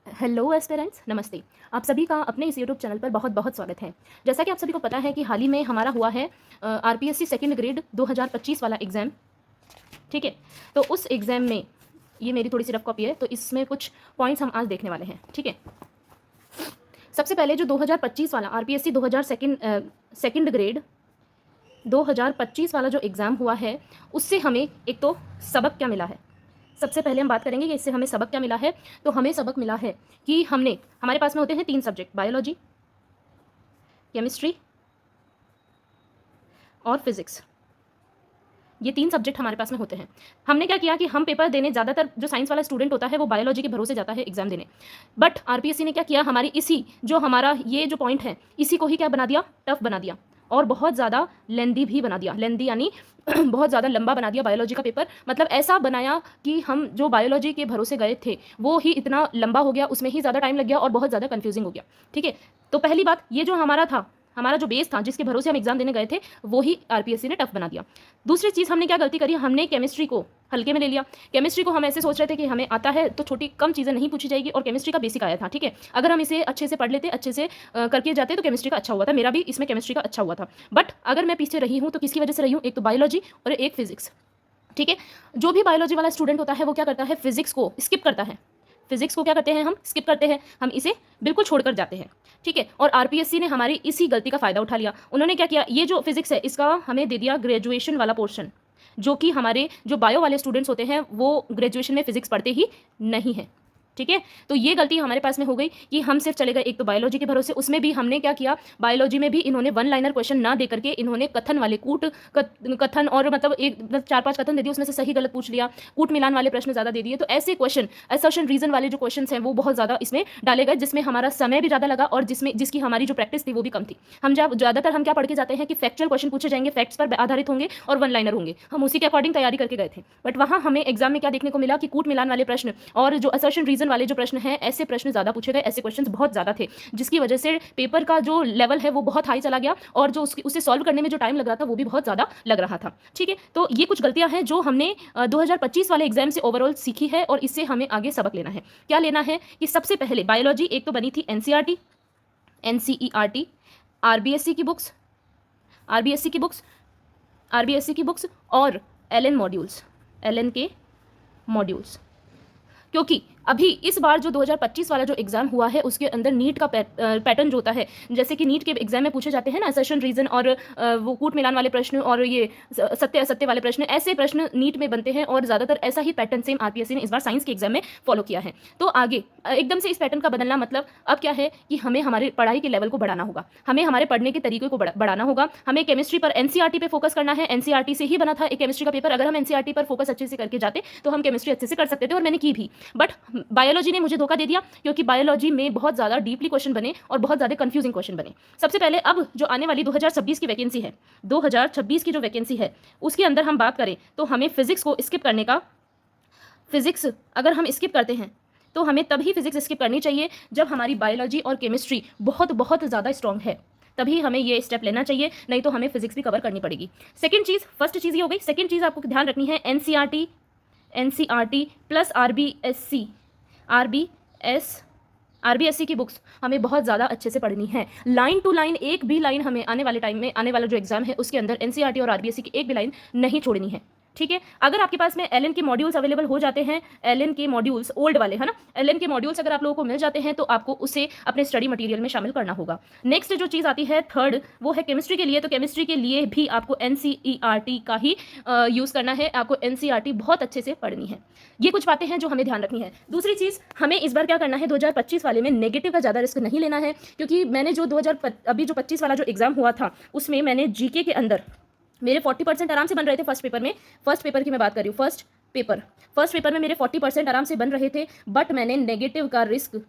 Hello aspirants, नमस्ते। आप सभी का अपने इस यूट्यूब चैनल पर बहुत बहुत स्वागत है। जैसा कि आप सभी को पता है कि हाल ही में हमारा हुआ है आरपीएससी सेकंड ग्रेड 2025 वाला एग्ज़ाम। ठीक है, तो उस एग्ज़ाम में ये मेरी थोड़ी सी रफ कॉपी है, तो इसमें कुछ पॉइंट्स हम आज देखने वाले हैं। ठीक है, सबसे पहले जो 2025 वाला आरपीएससी 2000 सेकंड ग्रेड 2025 वाला जो एग्ज़ाम हुआ है, उससे हमें एक तो सबक क्या मिला है। सबसे पहले हम बात करेंगे कि इससे हमें सबक क्या मिला है। तो हमें सबक मिला है कि हमारे पास में होते हैं 3 सब्जेक्ट, बायोलॉजी, केमिस्ट्री और फिजिक्स। ये 3 सब्जेक्ट हमारे पास में होते हैं। हमने क्या किया कि हम पेपर देने, ज़्यादातर जो साइंस वाला स्टूडेंट होता है वो बायोलॉजी के भरोसे जाता है एग्जाम देने, बट आरपीएससी ने क्या किया, हमारा ये जो पॉइंट है इसी को ही क्या बना दिया, टफ बना दिया और बहुत ज़्यादा लेंदी भी बना दिया। लेंदी यानी बहुत ज़्यादा लंबा बना दिया बायोलॉजी का पेपर। मतलब ऐसा बनाया कि हम जो बायोलॉजी के भरोसे गए थे वो ही इतना लंबा हो गया, उसमें ही ज़्यादा टाइम लग गया और बहुत ज़्यादा कन्फ्यूजिंग हो गया। ठीक है, तो पहली बात, ये जो हमारा जो बेस था, जिसके भरोसे हम एग्जाम देने गए थे, वो ही आरपीएससी ने टफ बना दिया। दूसरी चीज़ हमने क्या गलती करी, हमने केमिस्ट्री को हल्के में ले लिया। केमिस्ट्री को हम ऐसे सोच रहे थे कि हमें आता है तो छोटी कम चीज़ें नहीं पूछी जाएगी, और केमिस्ट्री का बेसिक आया था। ठीक है, अगर हम इसे अच्छे से पढ़ लेते, अच्छे से करके जाते, तो केमिस्ट्री का अच्छा हुआ था। मेरा भी इसमें केमिस्ट्री का अच्छा हुआ था, बट अगर मैं पीछे रही हूँ तो किसकी वजह से रही हूँ, एक तो बायोलॉजी और एक फिजिक्स। ठीक है, जो भी बायोलॉजी वाला स्टूडेंट होता है वो क्या करता है, फिजिक्स को स्किप करता है। फिजिक्स को क्या करते हैं, हम स्किप करते हैं, हम इसे बिल्कुल छोड़कर जाते हैं। ठीक है, और आरपीएससी ने हमारी इसी गलती का फायदा उठा लिया। उन्होंने क्या किया, ये जो फिजिक्स है इसका हमें दे दिया ग्रेजुएशन वाला पोर्शन, जो कि हमारे जो बायो वाले स्टूडेंट्स होते हैं वो ग्रेजुएशन में फिजिक्स पढ़ते ही नहीं है। ठीक है, तो ये गलती हमारे पास में हो गई कि हम सिर्फ चले गए एक तो बायोलॉजी के भरोसे। उसमें भी हमने क्या किया, बायोलॉजी में भी इन्होंने वन लाइनर क्वेश्चन ना दे करके इन्होंने कथन वाले कथन और मतलब 4-5 कथन दे दिए, उसमें से सही गलत पूछ लिया, कूट मिलान वाले प्रश्न ज़्यादा दे दिए। तो ऐसे क्वेश्चन, असर्शन रीजन वाले जो क्वेश्चन हैं वो बहुत ज़्यादा इसमें डाले गए, जिसमें हमारा समय भी ज़्यादा लगा और जिसकी हमारी जो प्रैक्टिस थी वो भी कम थी। ज़्यादातर हम क्या पढ़ के जाते हैं कि फैक्चुअल क्वेश्चन पूछे जाएंगे, फैक्ट्स पर आधारित होंगे और वन लाइनर होंगे, हम उसी के अकॉर्डिंग तैयारी करके गए थे। बट वहाँ हमें एग्जाम में क्या देखने को मिला कि कूट मिलान वाले प्रश्न और जो असर्शन रीजन वाले जो प्रश्न हैं, ऐसे प्रश्न ज़्यादा पूछे गए, ऐसे क्वेश्चंस बहुत ज़्यादा थे, जिसकी वजह से पेपर का जो लेवल है वो बहुत हाई चला गया और जो उसे सॉल्व करने में जो टाइम लग रहा था वो भी बहुत ज़्यादा लग रहा था। ठीक है, तो ये कुछ गलतियां हैं जो हमने 2025 वाले एग्जाम से ओवरऑल सीखी है और इससे हमें आगे सबक लेना है। क्या लेना है कि सबसे पहले बायोलॉजी एक तो बनी थी एनसीईआरटी, आरबीएससी की बुक्स और एलएन के मॉड्यूल्स। क्योंकि अभी इस बार जो 2025 वाला जो एग्जाम हुआ है उसके अंदर नीट का पैटर्न जो होता है, जैसे कि नीट के एग्जाम में पूछे जाते हैं ना असर्शन रीजन और वो कूट मिलान वाले प्रश्न और ये सत्य असत्य वाले प्रश्न, ऐसे प्रश्न नीट में बनते हैं और ज़्यादातर ऐसा ही पैटर्न सेम आरपीएससी ने इस बार साइंस के एग्जाम में फॉलो किया है। तो आगे एकदम से इस पैटर्न का बदलना मतलब अब क्या है कि हमें हमारे पढ़ाई के लेवल को बढ़ाना होगा, हमें हमारे पढ़ने के तरीके को बढ़ाना होगा। हमें केमिस्ट्री पर एनसीईआरटी पे फोकस करना है। एनसीईआरटी से ही बना था एक केमिस्ट्री का पेपर, अगर हम एनसीईआरटी पर फोकस अच्छे से करके जाते तो हम केमिस्ट्री अच्छे से कर सकते थे और मैंने की भी। बट बायोलॉजी ने मुझे धोखा दे दिया, क्योंकि बायोलॉजी में बहुत ज़्यादा डीपली क्वेश्चन बने और बहुत ज़्यादा कंफ्यूजिंग क्वेश्चन बने। सबसे पहले अब जो आने वाली 2026 की वैकेंसी है, 2026 की जो वैकेंसी है उसके अंदर हम बात करें तो हमें फिजिक्स को स्किप करने का, फिजिक्स अगर हम स्किप करते हैं तो हमें तभी फिजिक्स स्किप करनी चाहिए जब हमारी बायोलॉजी और केमिस्ट्री बहुत बहुत ज़्यादा स्ट्रॉन्ग है, तभी हमें ये स्टेप लेना चाहिए, नहीं तो हमें फिजिक्स भी कवर करनी पड़ेगी। सेकंड चीज़, फर्स्ट चीज़ ये हो गई। सेकंड चीज़ आपको ध्यान रखनी है, एनसीईआरटी प्लस आरबीएससी की बुक्स हमें बहुत ज़्यादा अच्छे से पढ़नी है। लाइन टू लाइन एक भी लाइन हमें आने वाले टाइम में, आने वाला जो एग्जाम है उसके अंदर एनसीईआरटी और आरबीएससी की एक भी लाइन नहीं छोड़नी है। ठीक है, अगर आपके पास में एलएन के मॉड्यूल्स अवेलेबल हो जाते हैं, एलएन के मॉड्यूल्स ओल्ड वाले है ना, एलएन के मॉड्यूल्स अगर आप लोगों को मिल जाते हैं तो आपको उसे अपने स्टडी मटेरियल में शामिल करना होगा। नेक्स्ट जो चीज़ आती है थर्ड, वो है केमिस्ट्री के लिए। तो केमिस्ट्री के लिए भी आपको एनसीईआरटी का ही यूज़ करना है, आपको एनसीईआरटी बहुत अच्छे से पढ़नी है। ये कुछ बातें हैं जो हमें ध्यान रखनी है। दूसरी चीज़, हमें इस बार क्या करना है, 2025 वाले में नेगेटिव का ज़्यादा रिस्क नहीं लेना है, क्योंकि मैंने जो अभी जो 25 वाला जो एग्जाम हुआ था उसमें मैंने जीके के अंदर मेरे 40% आराम से बन रहे थे। फर्स्ट पेपर की मैं बात कर रही हूँ, फर्स्ट पेपर में मेरे 40% आराम से बन रहे थे, बट मैंने नेगेटिव का रिस्क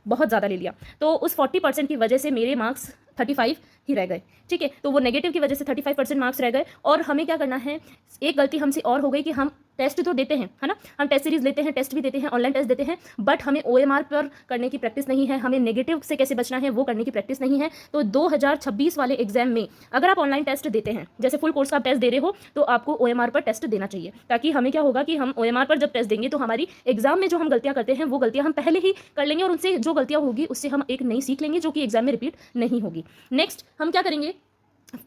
बहुत ज़्यादा ले लिया, तो उस 40% की वजह से मेरे मार्क्स 35 ही रह गए। ठीक है, तो वो नेगेटिव की वजह से 35% मार्क्स रह गए। और हमें क्या करना है, एक गलती हमसे और हो गई कि हम टेस्ट तो देते हैं, है ना, हम टेस्ट सीरीज लेते हैं, टेस्ट भी देते हैं, ऑनलाइन टेस्ट देते हैं, बट हमें OMR पर करने की प्रैक्टिस नहीं है, हमें नेगेटिव से कैसे बचना है वो करने की प्रैक्टिस नहीं है। तो 2026 वाले एग्जाम में अगर आप ऑनलाइन टेस्ट देते हैं, जैसे फुल कोर्स का टेस्ट दे रहे हो, तो आपको OMR पर टेस्ट देना चाहिए, ताकि हमें क्या होगा कि हम OMR पर जब टेस्ट देंगे तो हमारी एग्जाम में जो हम गलतियां करते हैं वो गलतियां हम पहले ही कर लेंगे, और उनसे जो गलतियां होगी उससे हम एक नई सीख लेंगे जो कि एग्जाम में रिपीट नहीं होगी। नेक्स्ट हम क्या करेंगे,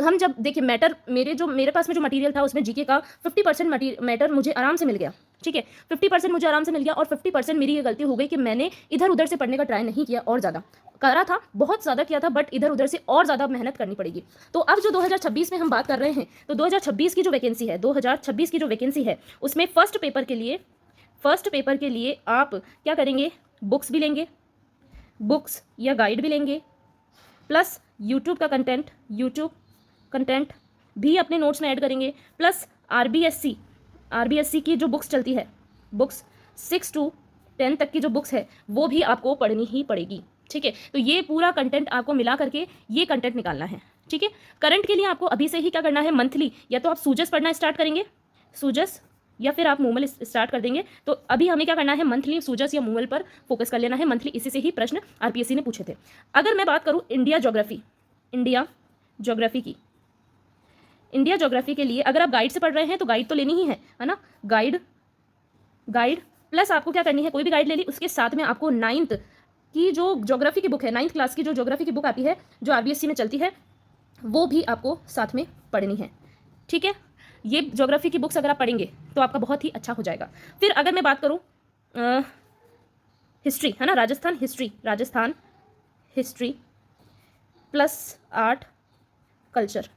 हम जब देखिए मैटर मेरे पास में जो मटेरियल था उसमें जीके का 50% मैटर मुझे आराम से मिल गया, ठीक है, 50% मुझे आराम से मिल गया, और 50% मेरी ये गलती हो गई कि मैंने इधर उधर से पढ़ने का ट्राई नहीं किया, और ज़्यादा करा था, बहुत ज़्यादा किया था, बट इधर उधर से और ज़्यादा मेहनत करनी पड़ेगी। तो अब जो 2026 में हम बात कर रहे हैं, तो 2026 की जो वैकेंसी है, 2026 की जो वैकेंसी है उसमें फर्स्ट पेपर के लिए आप क्या करेंगे, बुक्स भी लेंगे, बुक्स या गाइड भी लेंगे, प्लस यूट्यूब कंटेंट भी अपने नोट्स में ऐड करेंगे, प्लस आरबीएससी की जो बुक्स चलती है, बुक्स 6 to 10 तक की जो बुक्स है वो भी आपको पढ़नी ही पड़ेगी, ठीक है। तो ये पूरा कंटेंट आपको मिला करके ये कंटेंट निकालना है, ठीक है। करंट के लिए आपको अभी से ही क्या करना है, मंथली या तो आप सूजस पढ़ना स्टार्ट करेंगे, सूजस, या फिर आप मूवल स्टार्ट कर देंगे। तो अभी हमें क्या करना है, मंथली सूजस या मूवल पर फोकस कर लेना है, मंथली इसी से ही प्रश्न आरपीएससी ने पूछे थे। अगर मैं बात करूँ इंडिया ज्योग्राफी के लिए अगर आप गाइड से पढ़ रहे हैं तो गाइड तो लेनी ही है ना, गाइड प्लस आपको क्या करनी है, कोई भी गाइड ले ली, उसके साथ में आपको 9th की जो ज्योग्राफी की बुक है, 9th क्लास की जो ज्योग्राफी की बुक आती है जो आरबीएससी में चलती है वो भी आपको साथ में पढ़नी है, ठीक है। ये ज्योग्राफी की बुक्स अगर आप पढ़ेंगे तो आपका बहुत ही अच्छा हो जाएगा। फिर अगर मैं बात करूँ हिस्ट्री, है ना, Rajasthan history plus art culture,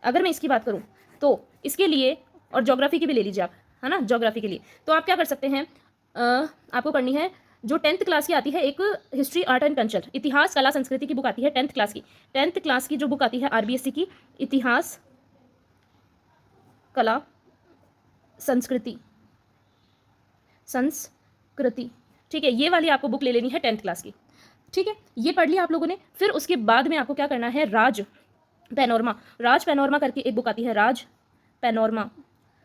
अगर मैं इसकी बात करूं तो इसके लिए, और ज्योग्राफी की भी ले लीजिए आप, है ना, ज्योग्राफी के लिए तो आप क्या कर सकते हैं, आपको करनी है जो 10th क्लास की आती है एक हिस्ट्री आर्ट एंड कल्चर, इतिहास कला संस्कृति की बुक आती है 10th क्लास की जो बुक आती है आरबीएससी की, इतिहास कला संस्कृति, ठीक है, ये वाली आपको बुक ले लेनी है 10th क्लास की, ठीक है। ये पढ़ लिया आप लोगों ने। फिर उसके बाद में आपको क्या करना है, राज पैनोरमा करके एक बुक आती है, राज पैनोरमा।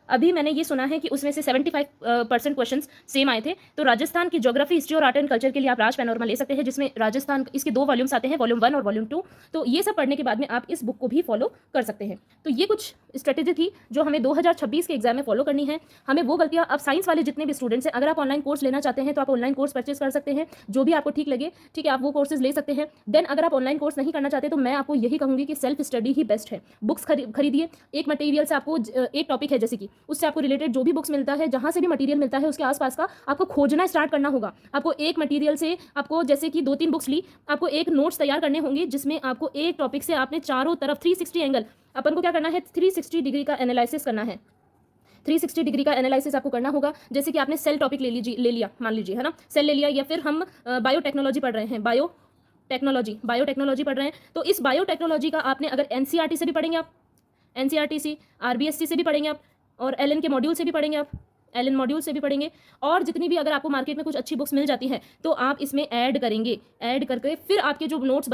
अभी मैंने ये सुना है कि उसमें से 75% क्वेश्चंस सेम आए थे। तो राजस्थान की ज्योग्राफी, हिस्ट्री और आर्ट एंड कल्चर के लिए आप राज पैनोरमा ले सकते हैं, जिसमें राजस्थान, इसके 2 वॉल्यूम्स आते हैं, वॉल्यूम 1 और वॉल्यूम 2। तो ये सब पढ़ने के बाद में आप इस बुक को भी फॉलो कर सकते हैं। तो ये कुछ स्ट्रेटेजी थी जो हमें 2026 के एग्जाम में फॉलो करनी है। हमें वो गलतियां, अब साइंस वाले जितने भी स्टूडेंट्स हैं, अगर आप ऑनलाइन कोर्स लेना चाहते हैं तो आप ऑनलाइन कोर्स परचेज कर सकते हैं, जो भी आपको ठीक लगे, ठीक है, आप वो कोर्सेज ले सकते हैं। देन अगर आप ऑनलाइन कोर्स नहीं करना चाहते तो मैं आपको यही कहूँगी कि सेल्फ स्टडी ही बेस्ट है। बुक्स खरीदिए, एक मटेरियल से आपको, एक टॉपिक है जैसे कि, उससे आपको रिलेटेड जो भी बुक्स मिलता है, जहाँ से भी मटेरियल मिलता है उसके आसपास का आपको खोजना स्टार्ट करना होगा। आपको एक मटेरियल से, आपको जैसे कि 2-3 बुक्स ली, आपको एक नोट्स तैयार करने होंगे जिसमें आपको एक टॉपिक से आपने चारों तरफ 360 एंगल, अपन को क्या करना है, 360 डिग्री का एनालिसिस करना है। 360 डिग्री का एनालिसिस आपको करना होगा। जैसे कि आपने सेल टॉपिक ले लिया, मान लीजिए, है ना, सेल ले लिया, या फिर हम बायोटेक्नोलॉजी पढ़ रहे हैं, बायोटेक्नोलॉजी पढ़ रहे हैं, तो इस बायोटेक्नोलॉजी का आपने अगर एनसीईआरटी से भी पढ़ेंगे आप, एनसीईआरटी से, आरबीएससी से भी पढ़ेंगे आप, और एलएन के मॉड्यूल से भी पढ़ेंगे आप, एलएन मॉड्यूल से भी पढ़ेंगे, और जितनी भी अगर आपको मार्केट में कुछ अच्छी बुक्स मिल जाती हैं तो आप इसमें ऐड करेंगे, ऐड करके फिर आपके जो नोट्स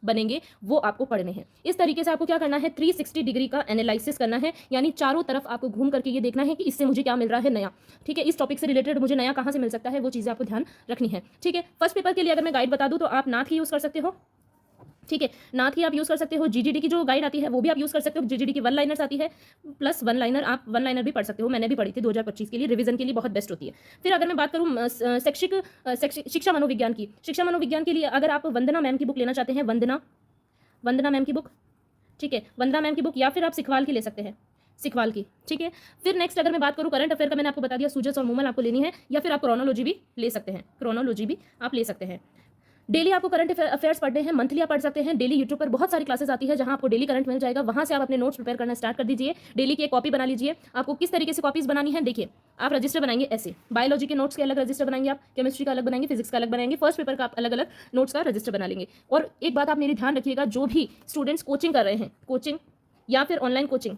बनेंगे वो आपको पढ़ने हैं। इस तरीके से आपको क्या करना है, 360 डिग्री का एनालिसिस करना है, यानी चारों तरफ आपको घूम करके ये देखना है कि इससे मुझे क्या मिल रहा है नया, ठीक है, इस टॉपिक से रिलेटेड मुझे नया कहाँ से मिल सकता है, वो चीज़ें आपको ध्यान रखनी है, ठीक है। फर्स्ट पेपर के लिए अगर मैं गाइड बता दूँ तो आप नाथ की यूज़ कर सकते हो, ठीक है, नाथ की आप यूज़ कर सकते हो, जीजीडी की जो गाइड आती है वो भी आप यूज़ कर सकते हो, जीजीडी की 1 लाइनर्स आती है, प्लस 1 लाइनर, आप 1 लाइनर भी पढ़ सकते हो, मैंने भी पढ़ी थी 2025 के लिए, रिवीजन के लिए बहुत बेस्ट होती है। फिर अगर मैं बात करूँ शिक्षा मनोविज्ञान के लिए अगर आप वंदना मैम की बुक लेना चाहते हैं, वंदना मैम की बुक, ठीक है, वंदना मैम की बुक, या फिर आप सिखवाल की ले सकते हैं, सिखवाल की, ठीक है। फिर नेक्स्ट अगर मैं बात करूँ करंट अफेयर का, मैंने आपको बता दिया, सूजस और मूमल आपको लेनी है, या फिर आप क्रोनोलॉजी भी ले सकते हैं, डेली आपको करंट अफेयर्स पढ़ने हैं, मंथली आप पढ़ सकते हैं, डेली यूट्यूब पर बहुत सारी क्लासेस आती है जहां आपको डेली करंट मिल जाएगा, वहां से आप अपने नोट्स प्रिपेयर करना स्टार्ट कर दीजिए, डेली की एक कॉपी बना लीजिए। आपको किस तरीके से कॉपीज बनानी है, देखिए, आप रजिस्टर बनाएंगे ऐसे, बायोलॉजी के नोट्स के अलग रजिस्टर बनाएंगे आप, केमिस्ट्री का अलग बनाएंगे, फिजिक्स का अलग बनाएंगे, फर्स्ट पेपर का आप अलग अलग नोट्स का रजिस्टर बना लेंगे। और एक बात आप मेरी ध्यान रखिएगा, जो भी स्टूडेंट्स कोचिंग कर रहे हैं, कोचिंग या फिर ऑनलाइन कोचिंग,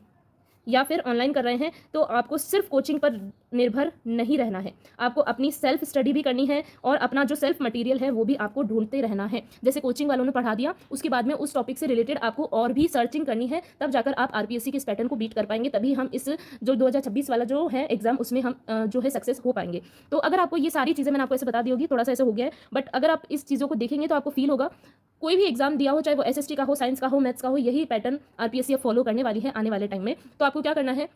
या फिर ऑनलाइन कर रहे हैं, तो आपको सिर्फ कोचिंग पर निर्भर नहीं रहना है। आपको अपनी सेल्फ स्टडी भी करनी है और अपना जो सेल्फ मटेरियल है वो भी आपको ढूंढते रहना है। जैसे कोचिंग वालों ने पढ़ा दिया, उसके बाद में उस टॉपिक से रिलेटेड आपको और भी सर्चिंग करनी है, तब जाकर आप आरपीएससी के इस पैटर्न को बीट कर पाएंगे। तभी हम इस जो 2026 वाला जो है एग्जाम, उसमें हम जो है सक्सेस हो पाएंगे। तो अगर आपको ये सारी चीज़ें मैंने आपको ऐसे बता दी होगी, थोड़ा सा ऐसे हो गया है, बट अगर आप इस चीज़ों को देखेंगे तो आपको फील होगा कोई भी एग्जाम दिया हो, चाहे वो एसएसटी का हो, साइंस का हो, मैथ्स का हो, यही पैटर्न आरपीएससी अब फॉलो करने वाली है आने वाले टाइम में। तो आपको क्या करना है,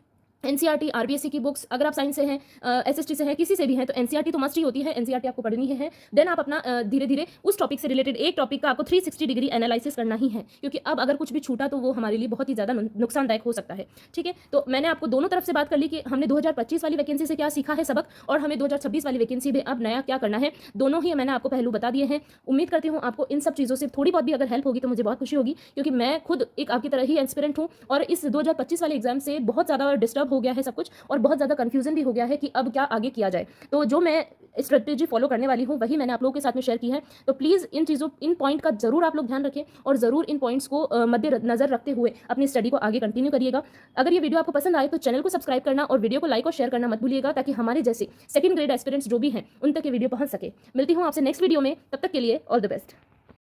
एनसीईआरटी, आरबीएससी की बुक्स, अगर आप साइंस से हैं, एसएसटी से हैं, किसी से भी हैं, तो एनसीईआरटी तो मस्ट ही होती है, एनसीईआरटी आपको पढ़नी है। देन आप अपना धीरे धीरे उस टॉपिक से रिलेटेड एक टॉपिक का आपको 360 डिग्री एनालिसिस करना ही है, क्योंकि अब अगर कुछ भी छूटा तो वो हमारे लिए बहुत ही ज़्यादा नुकसानदायक हो सकता है। ठीक है, तो मैंने आपको दोनों तरफ से बात कर ली कि हमने 2025 वाली वैकेंसी से क्या सीखा है सबक, और हमें 2026 वाली वैकेंसी में अब नया क्या करना है। दोनों ही मैंने आपको पहलू बता दिए हैं। उम्मीद करती हूँ आपको इन सब चीज़ों से थोड़ी बहुत भी अगर हेल्प होगी तो मुझे बहुत खुशी होगी, क्योंकि मैं खुद एक आपकी तरह ही एस्पिरेंट हूँ और इस 2025 वाले एग्जाम से बहुत ज़्यादा डिस्टर्ब हो गया है सब कुछ, और बहुत ज़्यादा कन्फ्यूजन भी हो गया है कि अब क्या आगे किया जाए। तो जो मैं स्ट्रेटेजी फॉलो करने वाली हूँ वही मैंने आप लोगों के साथ में शेयर की है। तो प्लीज़ इन पॉइंट का जरूर आप लोग ध्यान रखें और ज़रूर इन पॉइंट्स को मद्देनजर रखते हुए अपनी स्टडी को आगे कंटिन्यू करिएगा। अगर ये वीडियो आपको पसंद आए तो चैनल को सब्सक्राइब करना और वीडियो को लाइक और शेयर करना मत भूलिएगा, ताकि हमारे जैसे सेकंड ग्रेड एस्पिरेंट्स जो भी हैं उन तक ये वीडियो पहुंच सके। मिलती हूँ आपसे नेक्स्ट वीडियो में, तब तक के लिए ऑल द बेस्ट।